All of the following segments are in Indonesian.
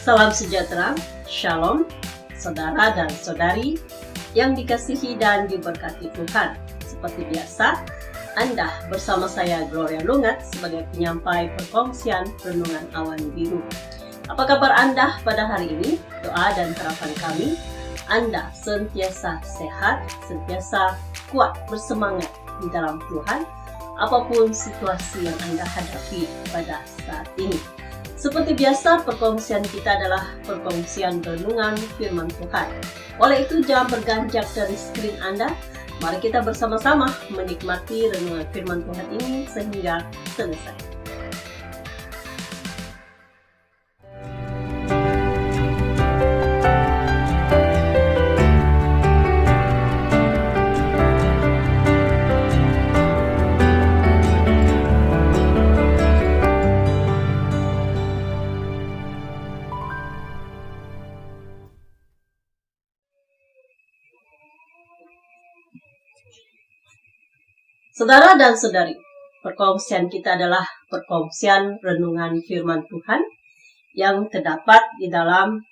Salam sejahtera, shalom, saudara dan saudari yang dikasihi dan diberkati Tuhan. Seperti biasa, Anda bersama saya Gloria Lungat sebagai penyampai perkongsian Renungan Awan Biru. Apa kabar Anda pada hari ini? Doa dan harapan kami, Anda sentiasa sehat, sentiasa kuat, bersemangat di dalam Tuhan, apapun situasi yang Anda hadapi pada saat ini. Seperti biasa, perkongsian kita adalah perkongsian renungan firman Tuhan. Oleh itu, jangan berganjak dari skrin Anda. Mari kita bersama-sama menikmati renungan firman Tuhan ini sehingga selesai. Saudara dan saudari, perkongsian kita adalah perkongsian renungan firman Tuhan yang terdapat di dalam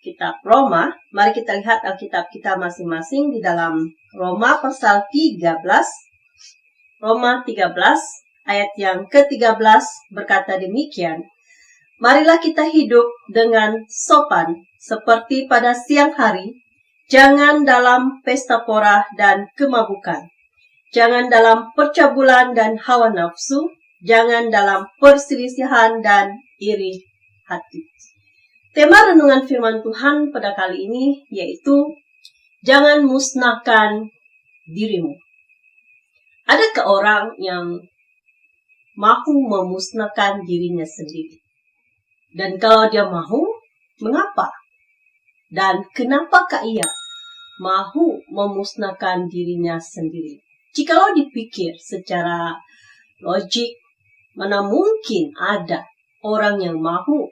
kitab Roma. Mari kita lihat Alkitab kita masing-masing di dalam Roma pasal 13. Roma 13 ayat yang ke-13 berkata demikian. Marilah kita hidup dengan sopan seperti pada siang hari, jangan dalam pesta pora dan kemabukan. Jangan dalam percabulan dan hawa nafsu, jangan dalam perselisihan dan iri hati. Tema renungan firman Tuhan pada kali ini yaitu jangan musnahkan dirimu. Adakah orang yang mahu memusnahkan dirinya sendiri? Dan kalau dia mahu, mengapa? Dan kenapakah ia mahu memusnahkan dirinya sendiri? Jikalau dipikir secara logik, mana mungkin ada orang yang mahu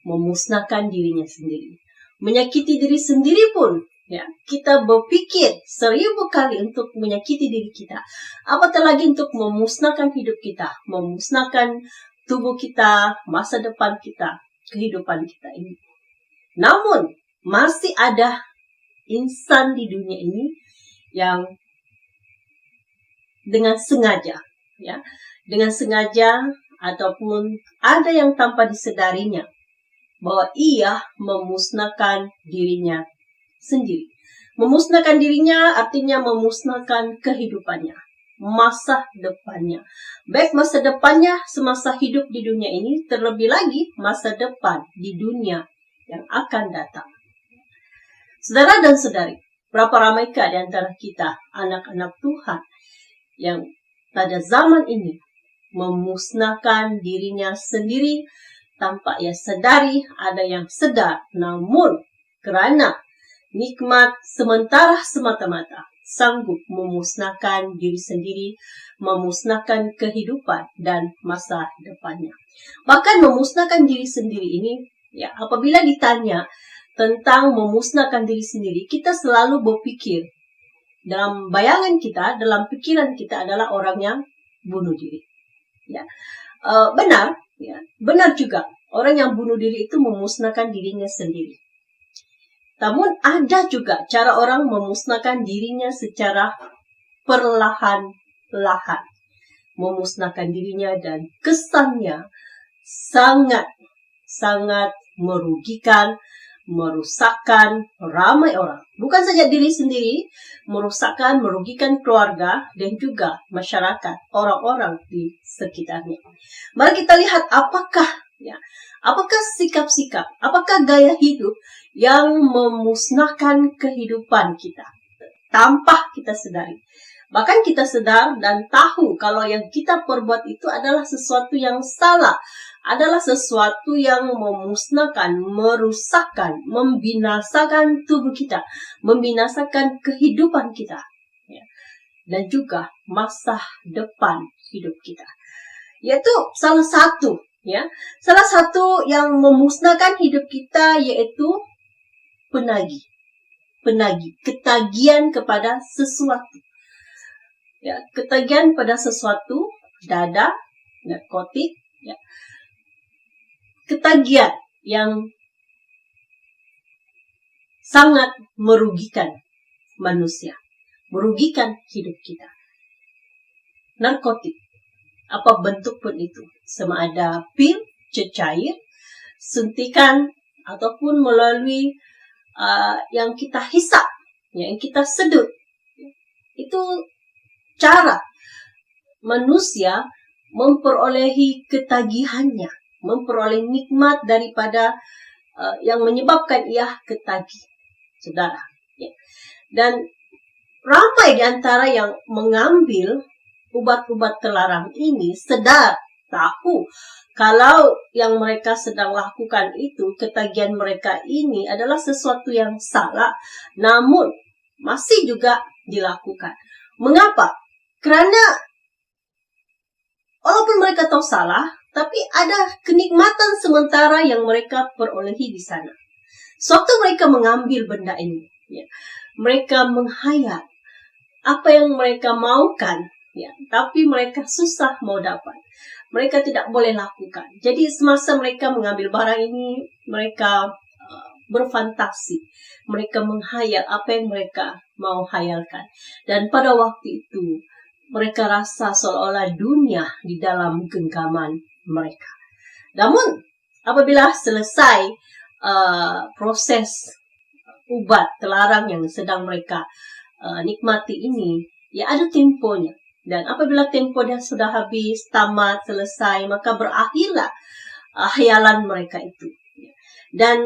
memusnahkan dirinya sendiri. Menyakiti diri sendiri pun, ya, kita berpikir 1000 kali untuk menyakiti diri kita. Apatah lagi untuk memusnahkan hidup kita, memusnahkan tubuh kita, masa depan kita, kehidupan kita ini. Namun, masih ada insan di dunia ini yang dengan sengaja, ya, dengan sengaja ataupun ada yang tanpa disedarinya bahwa ia memusnahkan dirinya sendiri. Memusnahkan dirinya artinya memusnahkan kehidupannya, masa depannya. Baik masa depannya semasa hidup di dunia ini, terlebih lagi masa depan di dunia yang akan datang. Saudara dan saudari, berapa ramaikah di antara kita, anak-anak Tuhan, yang pada zaman ini memusnahkan dirinya sendiri tanpa ia sadari. Ada yang sedar, namun karena nikmat sementara semata-mata sanggup memusnahkan diri sendiri, memusnahkan kehidupan dan masa depannya. Bahkan memusnahkan diri sendiri ini, ya, apabila ditanya tentang memusnahkan diri sendiri, kita selalu berpikir dalam bayangan kita, dalam pikiran kita adalah orang yang bunuh diri. Ya, benar, ya, benar juga. Orang yang bunuh diri itu memusnahkan dirinya sendiri. Namun ada juga cara orang memusnahkan dirinya secara perlahan-lahan. Memusnahkan dirinya dan kesannya sangat merugikan, merusakkan ramai orang. Bukan saja diri sendiri, merusakkan, merugikan keluarga dan juga masyarakat, orang-orang di sekitarnya. Mari kita lihat apakah sikap-sikap, apakah gaya hidup yang memusnahkan kehidupan kita tanpa kita sadari. Bahkan kita sadar dan tahu kalau yang kita perbuat itu adalah sesuatu yang salah, adalah sesuatu yang memusnahkan, merusakkan, membinasakan tubuh kita, membinasakan kehidupan kita, ya, dan juga masa depan hidup kita. Yaitu salah satu yang memusnahkan hidup kita yaitu penagih, ketagihan kepada sesuatu. Ya, ketagihan pada sesuatu, dada, narkotik, ya. Ketagihan yang sangat merugikan manusia, merugikan hidup kita. Narkotik, apa bentuk pun itu, sama ada pil, cecair, suntikan, ataupun melalui yang kita hisap, yang kita sedut. Itu cara manusia memperolehi ketagihannya, memperoleh nikmat daripada yang menyebabkan ia ketagih, saudara. Dan ramai di antara yang mengambil ubat-ubat terlarang ini sedar, tahu kalau yang mereka sedang lakukan itu, ketagihan mereka ini adalah sesuatu yang salah, namun masih juga dilakukan. Mengapa? Karena walaupun mereka tahu salah, tapi ada kenikmatan sementara yang mereka perolehi di sana. Suatu mereka mengambil benda ini, mereka menghayal apa yang mereka maukan, tapi mereka susah mau dapat. Mereka tidak boleh lakukan. Jadi semasa mereka mengambil barang ini, mereka berfantasi. Mereka menghayal apa yang mereka mau hayalkan. Dan pada waktu itu, mereka rasa seolah-olah dunia di dalam genggaman mereka. Namun, apabila selesai proses ubat terlarang yang sedang mereka nikmati ini, ada temponya. Dan apabila temponya sudah habis, tamat, selesai, maka berakhirlah hayalan mereka itu. Dan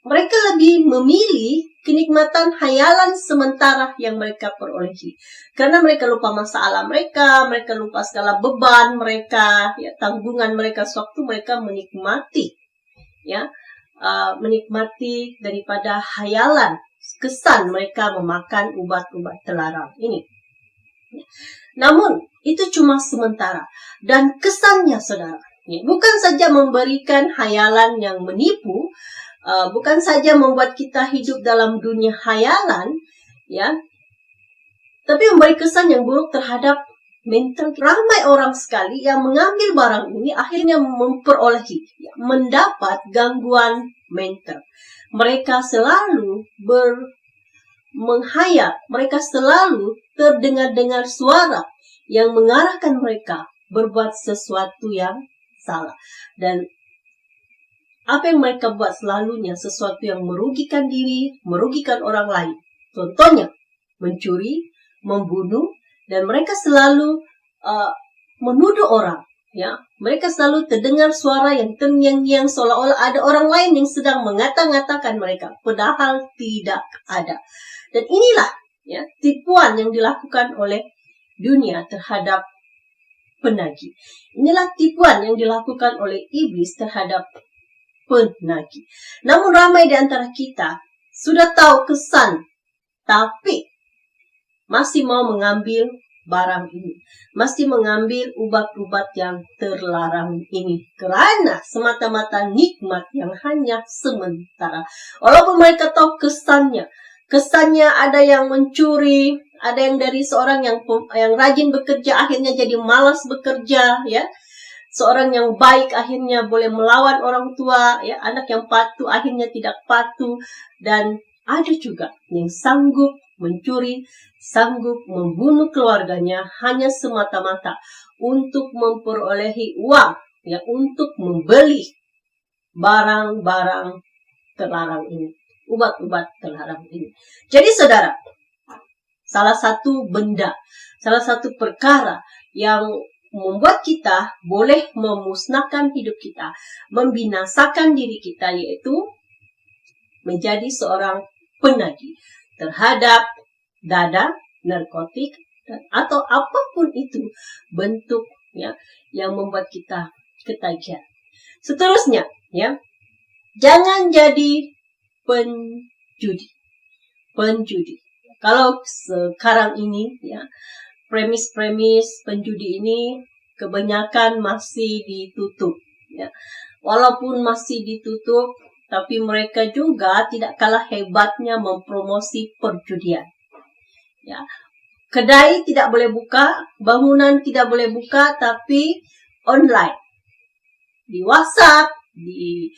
mereka lebih memilih kenikmatan hayalan sementara yang mereka perolehi. Karena mereka lupa masalah mereka lupa segala beban mereka, tanggungan mereka sewaktu mereka menikmati, menikmati daripada hayalan, kesan mereka memakan ubat-ubat terlarang ini. Namun, itu cuma sementara. Dan kesannya, saudara, bukan saja memberikan hayalan yang menipu, bukan saja membuat kita hidup dalam dunia hayalan, tapi memberi kesan yang buruk terhadap mental. Ramai orang sekali yang mengambil barang ini akhirnya memperolehi, mendapat gangguan mental. Mereka selalu menghayal, mereka selalu terdengar-dengar suara yang mengarahkan mereka berbuat sesuatu yang salah. Dan apa yang mereka buat selalunya sesuatu yang merugikan diri, merugikan orang lain. Contohnya, mencuri, membunuh, dan mereka selalu menuduh orang. Mereka selalu terdengar suara yang terngiang-ngiang seolah-olah ada orang lain yang sedang mengata-ngatakan mereka, padahal tidak ada. Dan inilah tipuan yang dilakukan oleh dunia terhadap penagih. Inilah tipuan yang dilakukan oleh iblis terhadap penagih. Namun ramai di antara kita sudah tahu kesan, tapi masih mau mengambil barang ini, masih mengambil ubat-ubat yang terlarang ini, karena semata-mata nikmat yang hanya sementara. Walaupun mereka tahu kesannya ada yang mencuri, ada yang dari seorang yang rajin bekerja akhirnya jadi malas bekerja, seorang yang baik akhirnya boleh melawan orang tua, anak yang patuh akhirnya tidak patuh, dan ada juga yang sanggup mencuri, sanggup membunuh keluarganya hanya semata-mata untuk memperolehi uang, untuk membeli barang-barang terlarang ini, ubat-ubat terlarang ini. Jadi saudara, salah satu benda, salah satu perkara yang membuat kita boleh memusnahkan hidup kita, membinasakan diri kita, yaitu menjadi seorang penagih terhadap dada, narkotik, atau apapun itu bentuknya yang membuat kita ketagihan. Seterusnya, jangan jadi penjudi. Kalau sekarang ini, premis-premis penjudi ini kebanyakan masih ditutup. Walaupun masih ditutup, tapi mereka juga tidak kalah hebatnya mempromosi perjudian. Kedai tidak boleh buka, bangunan tidak boleh buka, tapi online. Di WhatsApp, di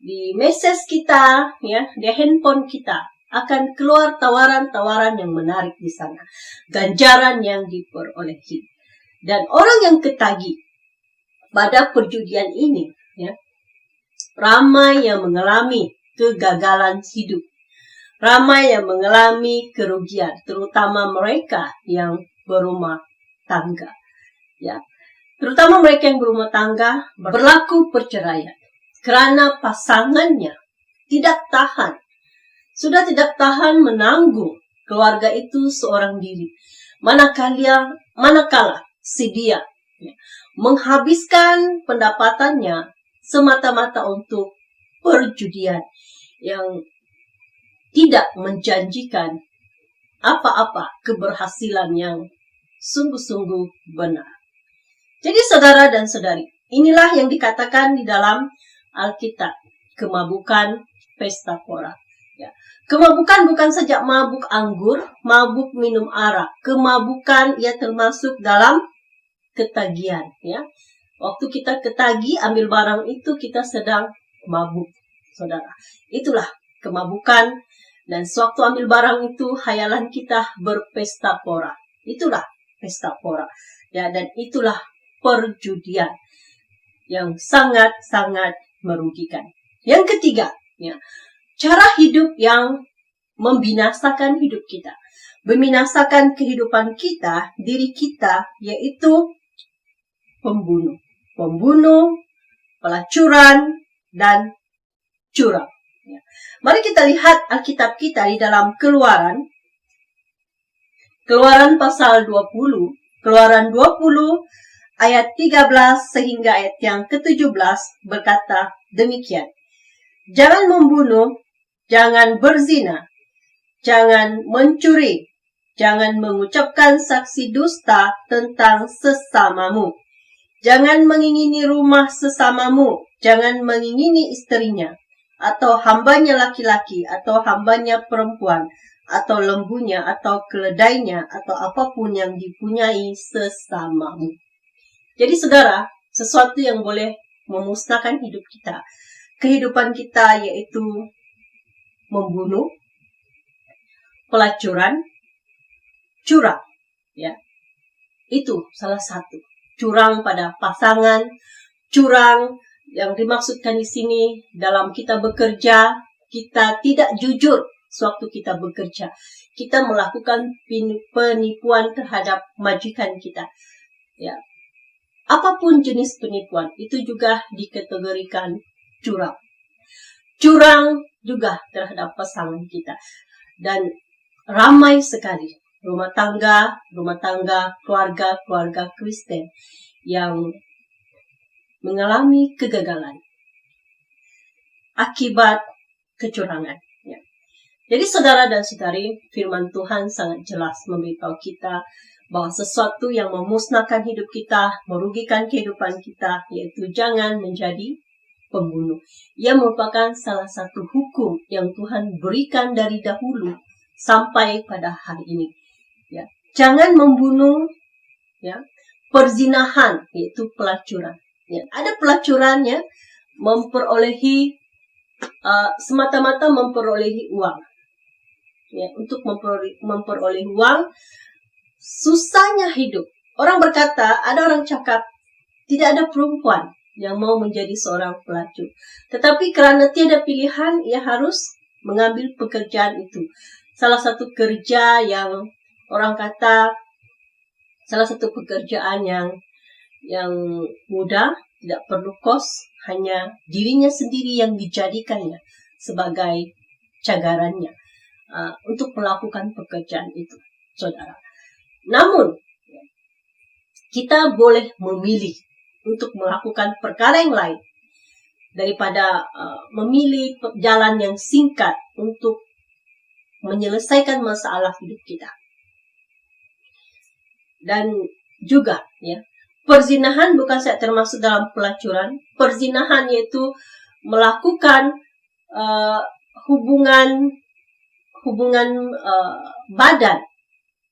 di message kita, ya, di handphone kita akan keluar tawaran-tawaran yang menarik di sana, ganjaran yang diperolehi. Dan orang yang ketagih pada perjudian ini, ya, ramai yang mengalami kegagalan hidup, ramai yang mengalami kerugian, terutama mereka yang berumah tangga, ya. Terutama mereka yang berumah tangga berlaku perceraian karena pasangannya sudah tidak tahan menanggung keluarga itu seorang diri. Manakala si dia, ya, menghabiskan pendapatannya semata-mata untuk perjudian yang tidak menjanjikan apa-apa keberhasilan yang sungguh-sungguh benar. Jadi saudara dan saudari, inilah yang dikatakan di dalam Alkitab, kemabukan pesta pora. Ya. Kemabukan bukan saja mabuk anggur, mabuk minum arak. Kemabukan ia termasuk dalam ketagihan. Ya. Waktu kita ketagih ambil barang itu, kita sedang mabuk, saudara. Itulah kemabukan. Dan sewaktu ambil barang itu, hayalan kita berpesta pora. Itulah pesta pora. Ya, dan itulah perjudian yang sangat-sangat merugikan. Yang ketiga, ya, cara hidup yang membinasakan hidup kita, membinasakan kehidupan kita, diri kita, yaitu pembunuh, pelacuran, dan curang. Ya. Mari kita lihat Alkitab kita di dalam Keluaran pasal 20, Keluaran 20 ayat 13 sehingga ayat yang ke-17 berkata demikian. Jangan membunuh, jangan berzina, jangan mencuri, jangan mengucapkan saksi dusta tentang sesamamu, jangan mengingini rumah sesamamu, jangan mengingini istrinya, atau hambanya laki-laki, atau hambanya perempuan, atau lembunya, atau keledainya, atau apapun yang dipunyai sesamamu. Jadi saudara, sesuatu yang boleh memusnahkan hidup kita, kehidupan kita, yaitu membunuh, pelacuran, curang, ya. Itu salah satu. Curang pada pasangan, curang yang dimaksudkan di sini dalam kita bekerja, kita tidak jujur sewaktu kita bekerja. Kita melakukan penipuan terhadap majikan kita. Ya. Apapun jenis penipuan, itu juga dikategorikan curang. Curang juga terhadap pasangan kita. Dan ramai sekali rumah tangga, keluarga Kristen yang mengalami kegagalan akibat kecurangan. Ya. Jadi saudara dan saudari, firman Tuhan sangat jelas memberitahu kita bahwa sesuatu yang memusnahkan hidup kita, merugikan kehidupan kita, yaitu jangan menjadi pembunuh. Ia merupakan salah satu hukum yang Tuhan berikan dari dahulu sampai pada hari ini. Ya. Jangan membunuh, ya. Perzinahan, yaitu pelacuran. Ya. Ada pelacurannya, memperolehi semata-mata memperolehi uang. Ya, untuk memperoleh uang, susahnya hidup. Orang berkata, ada orang cakap, tidak ada perempuan yang mau menjadi seorang pelacur. Tetapi karena tiada pilihan, ia harus mengambil pekerjaan itu. Salah satu kerja yang orang kata, salah satu pekerjaan yang mudah, tidak perlu kos, hanya dirinya sendiri yang dijadikannya sebagai cagarannya untuk melakukan pekerjaan itu, saudara. Namun, kita boleh memilih untuk melakukan perkara yang lain daripada memilih jalan yang singkat untuk menyelesaikan masalah hidup kita. Dan juga, ya, perzinahan bukan saja termasuk dalam pelacuran. Perzinahan yaitu melakukan hubungan badan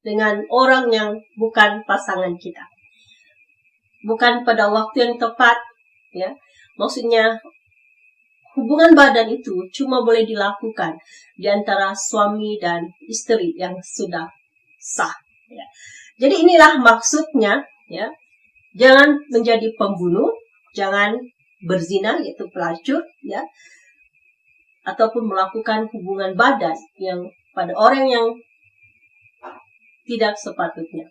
dengan orang yang bukan pasangan kita. Bukan pada waktu yang tepat, ya. Maksudnya hubungan badan itu cuma boleh dilakukan di antara suami dan istri yang sudah sah. Ya. Jadi inilah maksudnya, ya. Jangan menjadi pembunuh, jangan berzina yaitu pelacur, ya, ataupun melakukan hubungan badan yang pada orang yang tidak sepatutnya,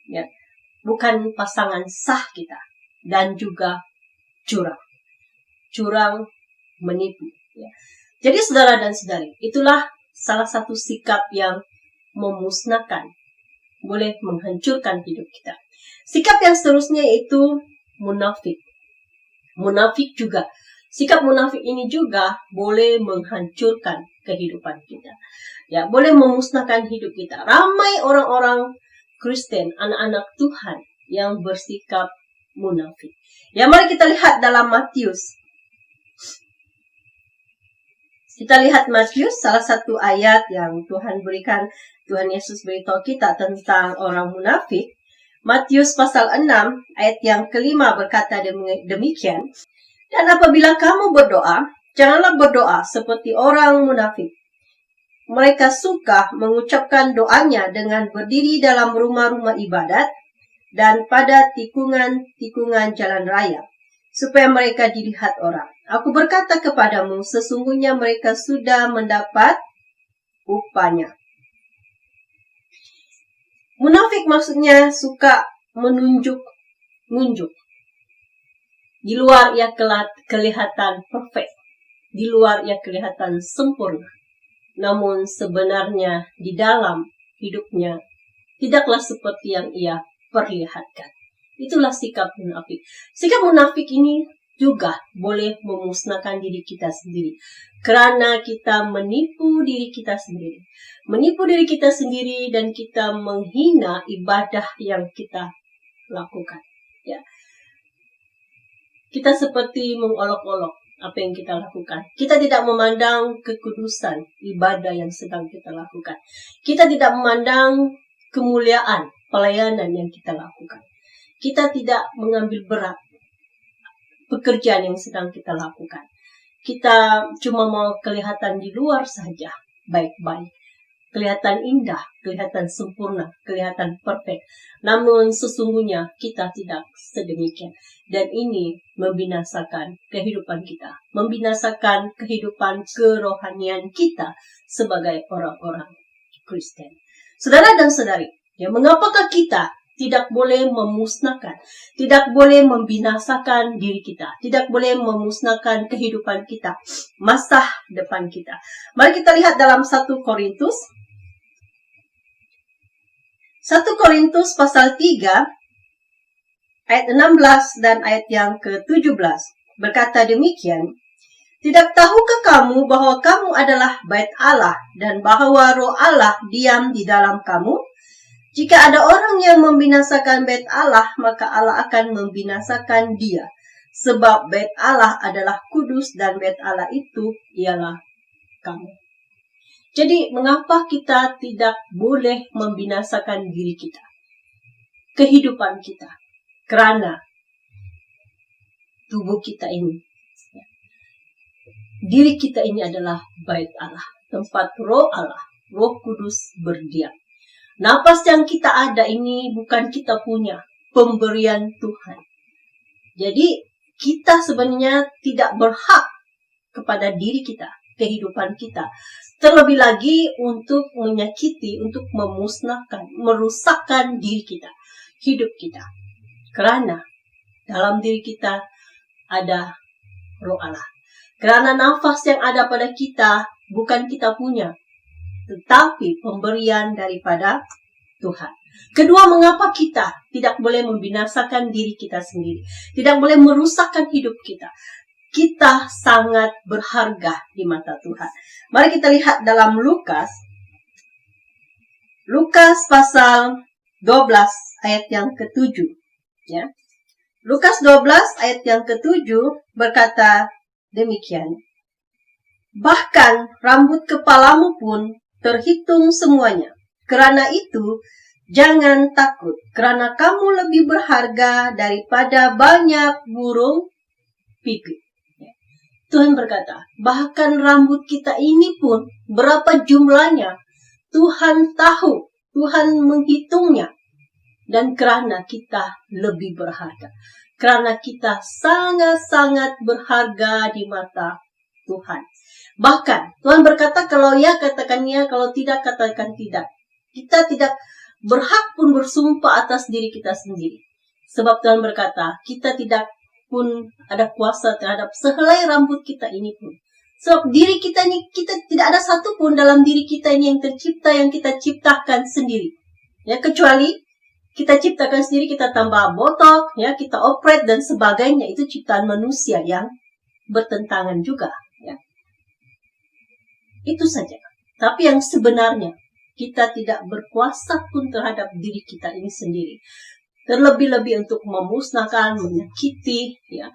ya, bukan pasangan sah kita, dan juga curang, menipu. Ya. Jadi saudara dan saudari, itulah salah satu sikap yang memusnahkan, boleh menghancurkan hidup kita. Sikap yang seterusnya yaitu munafik. Munafik juga. Sikap munafik ini juga boleh menghancurkan kehidupan kita. Ya, boleh memusnahkan hidup kita. Ramai orang-orang Kristen, anak-anak Tuhan yang bersikap munafik. Ya, mari kita lihat dalam Matius. Kita lihat Matius, salah satu ayat yang Tuhan Yesus beritahu kita tentang orang munafik. Matius pasal 6 ayat yang kelima berkata demikian. Dan apabila kamu berdoa, janganlah berdoa seperti orang munafik. Mereka suka mengucapkan doanya dengan berdiri dalam rumah-rumah ibadat dan pada tikungan-tikungan jalan raya, supaya mereka dilihat orang. Aku berkata kepadamu, sesungguhnya mereka sudah mendapat upahnya. Munafik maksudnya suka menunjuk. Di luar ia kelihatan perfect. Di luar ia kelihatan sempurna. Namun sebenarnya di dalam hidupnya tidaklah seperti yang ia perlihatkan. Itulah sikap munafik. Sikap munafik ini juga boleh memusnahkan diri kita sendiri. Karena kita menipu diri kita sendiri. Menipu diri kita sendiri dan kita menghina ibadah yang kita lakukan. Ya. Kita seperti mengolok-olok apa yang kita lakukan. Kita tidak memandang kekudusan ibadah yang sedang kita lakukan. Kita tidak memandang kemuliaan pelayanan yang kita lakukan. Kita tidak mengambil berat pekerjaan yang sedang kita lakukan. Kita cuma mau kelihatan di luar saja baik-baik. Kelihatan indah, kelihatan sempurna, kelihatan perfect. Namun sesungguhnya kita tidak sedemikian. Dan ini membinasakan kehidupan kita. Membinasakan kehidupan kerohanian kita sebagai orang-orang Kristen. Saudara dan saudari, ya, mengapakah kita tidak boleh memusnahkan, tidak boleh membinasakan diri kita, tidak boleh memusnahkan kehidupan kita, masa depan kita? Mari kita lihat dalam 1 Korintus pasal 3 ayat 16 dan ayat yang ke-17 berkata demikian. Tidak tahukah kamu bahwa kamu adalah bait Allah dan bahwa Roh Allah diam di dalam kamu? Jika ada orang yang membinasakan bait Allah, maka Allah akan membinasakan dia. Sebab bait Allah adalah kudus dan bait Allah itu ialah kamu. Jadi, mengapa kita tidak boleh membinasakan diri kita, kehidupan kita, karena tubuh kita ini, diri kita ini adalah bait Allah, tempat Roh Allah, Roh Kudus berdiam. Napas yang kita ada ini bukan kita punya, pemberian Tuhan. Jadi, kita sebenarnya tidak berhak kepada diri kita, kehidupan kita. Terlebih lagi untuk menyakiti, untuk memusnahkan, merusakkan diri kita, hidup kita. Karena dalam diri kita ada Roh Allah. Karena nafas yang ada pada kita bukan kita punya, tetapi pemberian daripada Tuhan. Kedua, mengapa kita tidak boleh membinasakan diri kita sendiri, tidak boleh merusakkan hidup kita? Kita sangat berharga di mata Tuhan. Mari kita lihat dalam Lukas pasal 12 ayat yang ke-7. Ya. Lukas 12 ayat yang ke-7 berkata demikian. Bahkan rambut kepalamu pun terhitung semuanya. Karena itu, jangan takut, karena kamu lebih berharga daripada banyak burung pipit. Tuhan berkata, bahkan rambut kita ini pun berapa jumlahnya Tuhan tahu, Tuhan menghitungnya. Dan karena kita lebih berharga, karena kita sangat-sangat berharga di mata Tuhan. Bahkan Tuhan berkata, kalau ya katakan ya, kalau tidak katakan tidak. Kita tidak berhak pun bersumpah atas diri kita sendiri. Sebab Tuhan berkata, kita tidak pun ada kuasa terhadap sehelai rambut kita ini pun. Sebab diri kita ini, kita tidak ada satu pun dalam diri kita ini yang tercipta, yang kita ciptakan sendiri. Ya, kecuali kita ciptakan sendiri, kita tambah botok, ya, kita operate dan sebagainya. Itu ciptaan manusia yang bertentangan juga. Ya. Itu saja. Tapi yang sebenarnya, kita tidak berkuasa pun terhadap diri kita ini sendiri. Terlebih-lebih untuk memusnahkan, menyakiti, ya,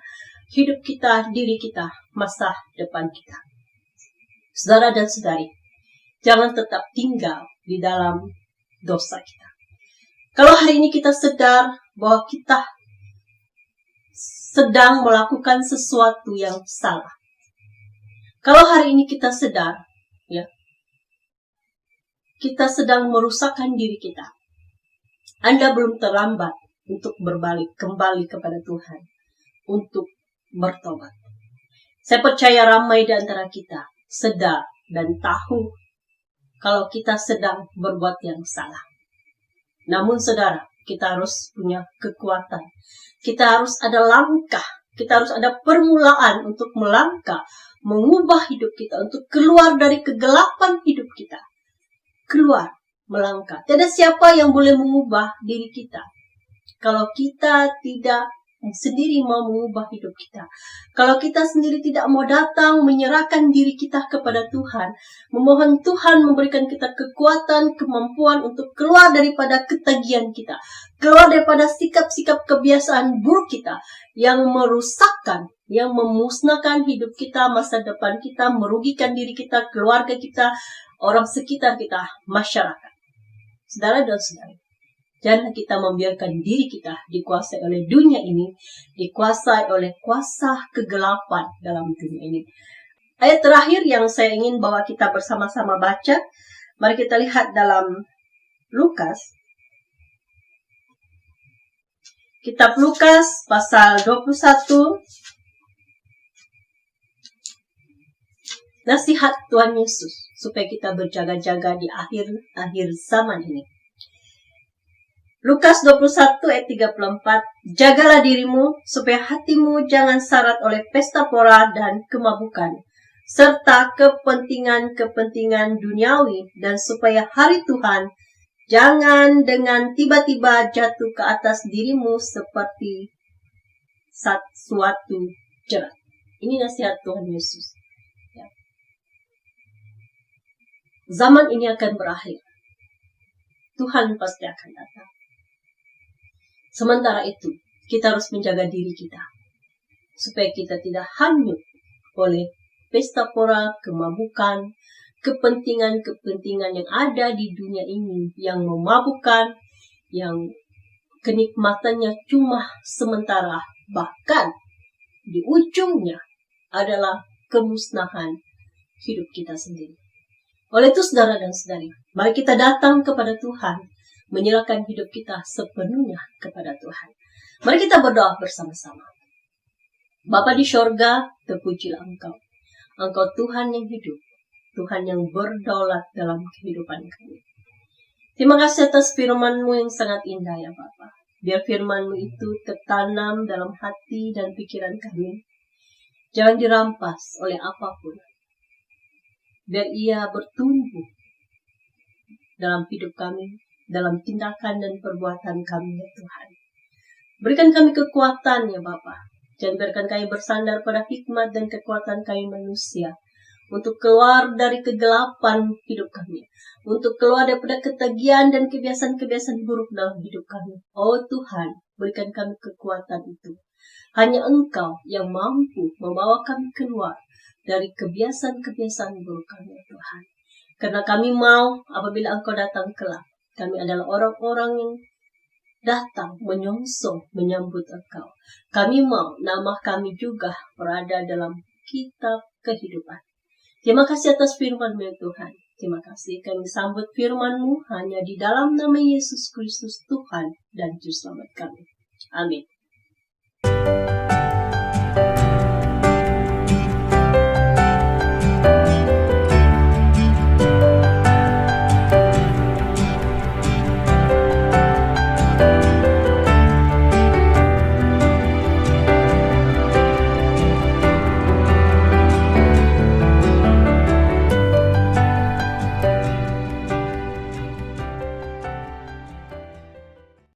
hidup kita, diri kita, masa depan kita. Saudara dan saudari, jangan tetap tinggal di dalam dosa kita. Kalau hari ini kita sadar bahwa kita sedang melakukan sesuatu yang salah. Kalau hari ini kita sadar, ya, kita sedang merusakkan diri kita. Anda belum terlambat untuk berbalik kembali kepada Tuhan, untuk bertobat. Saya percaya ramai di antara kita sadar dan tahu kalau kita sedang berbuat yang salah. Namun saudara, kita harus punya kekuatan. Kita harus ada langkah. Kita harus ada permulaan untuk melangkah, mengubah hidup kita, untuk keluar dari kegelapan hidup kita. Keluar, melangkah. Tidak siapa yang boleh mengubah diri kita kalau kita tidak sendiri mau mengubah hidup kita. Kalau kita sendiri tidak mau datang menyerahkan diri kita kepada Tuhan, memohon Tuhan memberikan kita kekuatan, kemampuan untuk keluar daripada ketagihan kita, keluar daripada sikap-sikap kebiasaan buruk kita yang merusakkan, yang memusnahkan hidup kita, masa depan kita, merugikan diri kita, keluarga kita, orang sekitar kita, masyarakat. Saudara dan saudari, jangan kita membiarkan diri kita dikuasai oleh dunia ini, dikuasai oleh kuasa kegelapan dalam dunia ini. Ayat terakhir yang saya ingin bawa kita bersama-sama baca, mari kita lihat dalam Lukas. Kitab Lukas pasal 21. Nasihat Tuhan Yesus supaya kita berjaga-jaga di akhir zaman ini. Lukas 21 ayat 34, jagalah dirimu supaya hatimu jangan syarat oleh pesta pora dan kemabukan, serta kepentingan-kepentingan duniawi, dan supaya hari Tuhan jangan dengan tiba-tiba jatuh ke atas dirimu seperti suatu jerat. Ini nasihat Tuhan Yesus. Ya. Zaman ini akan berakhir. Tuhan pasti akan datang. Sementara itu, kita harus menjaga diri kita, supaya kita tidak hanyut oleh pesta pora, kemabukan, kepentingan-kepentingan yang ada di dunia ini, yang memabukkan, yang kenikmatannya cuma sementara, bahkan di ujungnya adalah kemusnahan hidup kita sendiri. Oleh itu, saudara dan saudari, mari kita datang kepada Tuhan, menyerahkan hidup kita sepenuhnya kepada Tuhan. Mari kita berdoa bersama-sama. Bapa di sorga, terpujilah Engkau. Engkau Tuhan yang hidup, Tuhan yang berdaulat dalam kehidupan kami. Terima kasih atas firman-Mu yang sangat indah ya Bapa. Biar firman-Mu itu tertanam dalam hati dan pikiran kami. Jangan dirampas oleh apapun. Biar ia bertumbuh dalam hidup kami, dalam tindakan dan perbuatan kami ya Tuhan. Berikan kami kekuatan ya Bapa. Jangan biarkan kami bersandar pada hikmat dan kekuatan kami manusia, untuk keluar dari kegelapan hidup kami, untuk keluar daripada ketagihan dan kebiasaan-kebiasaan buruk dalam hidup kami. Oh Tuhan, berikan kami kekuatan itu. Hanya Engkau yang mampu membawa kami keluar dari kebiasaan-kebiasaan buruk kami ya Tuhan. Karena kami mau apabila Engkau datang kelak, kami adalah orang-orang yang datang menyongsong, menyambut Engkau. Kami mau nama kami juga berada dalam kitab kehidupan. Terima kasih atas firman-Mu ya Tuhan. Terima kasih kami sambut firman-Mu hanya di dalam nama Yesus Kristus Tuhan dan Juru Selamat kami. Amin.